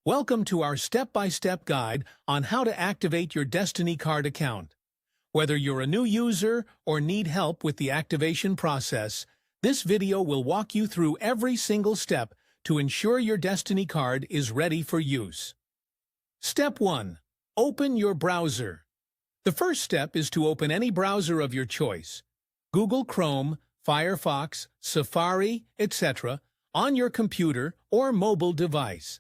Welcome to our step-by-step guide on how to activate your Destiny Card account. Whether you're a new user or need help with the activation process, this video will walk you through every single step to ensure your Destiny Card is ready for use. Step 1. Open your browser. The first step is to open any browser of your choice, Google Chrome, Firefox, Safari, etc., on your computer or mobile device.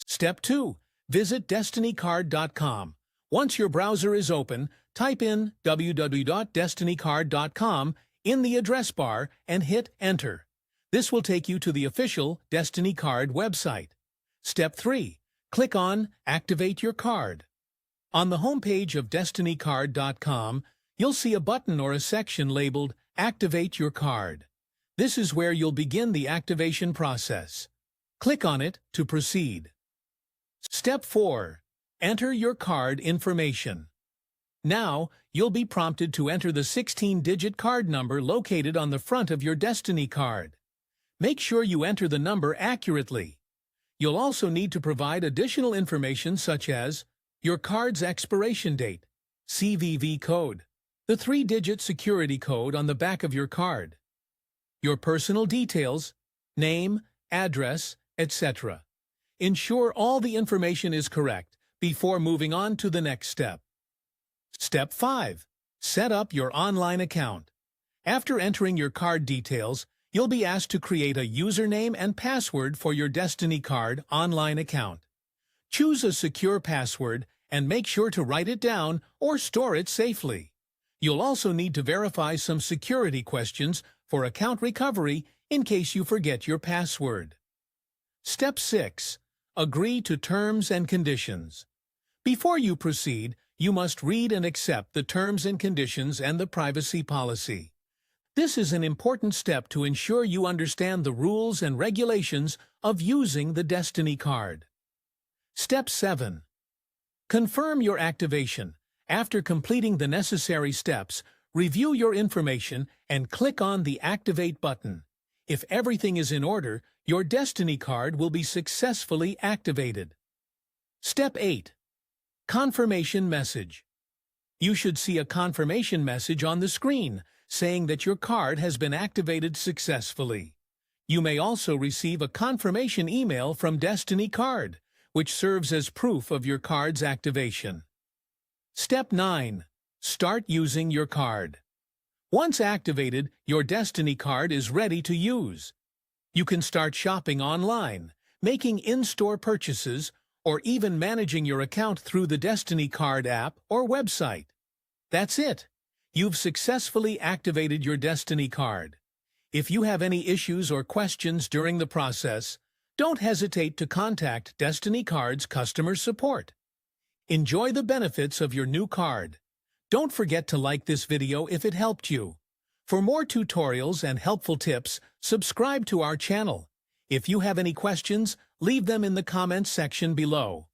Step 2. Visit destinycard.com. Once your browser is open, type in www.destinycard.com in the address bar and hit Enter. This will take you to the official Destiny Card website. Step 3. Click on Activate Your Card. On the homepage of destinycard.com, you'll see a button or a section labeled Activate Your Card. This is where you'll begin the activation process. Click on it to proceed. Step 4. Enter your card information. Now, you'll be prompted to enter the 16-digit card number located on the front of your Destiny Card. Make sure you enter the number accurately. You'll also need to provide additional information such as your card's expiration date, CVV code, the 3-digit security code on the back of your card, your personal details, name, address, etc. Ensure all the information is correct before moving on to the next step. Step 5. Set up your online account. After entering your card details, you'll be asked to create a username and password for your Destiny Card online account. Choose a secure password and make sure to write it down or store it safely. You'll also need to verify some security questions for account recovery in case you forget your password. Step 6. Agree to terms and conditions. Before you proceed, you must read and accept the terms and conditions and the privacy policy. This is an important step to ensure you understand the rules and regulations of using the Destiny Card. Step 7. Confirm your activation. After completing the necessary steps, review your information and click on the Activate button. If everything is in order, your Destiny Card will be successfully activated. Step 8. Confirmation message. You should see a confirmation message on the screen saying that your card has been activated successfully. You may also receive a confirmation email from Destiny Card, which serves as proof of your card's activation. Step 9. Start using your card. Once activated, your Destiny Card is ready to use. You can start shopping online, making in-store purchases, or even managing your account through the Destiny Card app or website. That's it. You've successfully activated your Destiny Card. If you have any issues or questions during the process, don't hesitate to contact Destiny Card's customer support. Enjoy the benefits of your new card. Don't forget to like this video if it helped you. For more tutorials and helpful tips, subscribe to our channel. If you have any questions, leave them in the comments section below.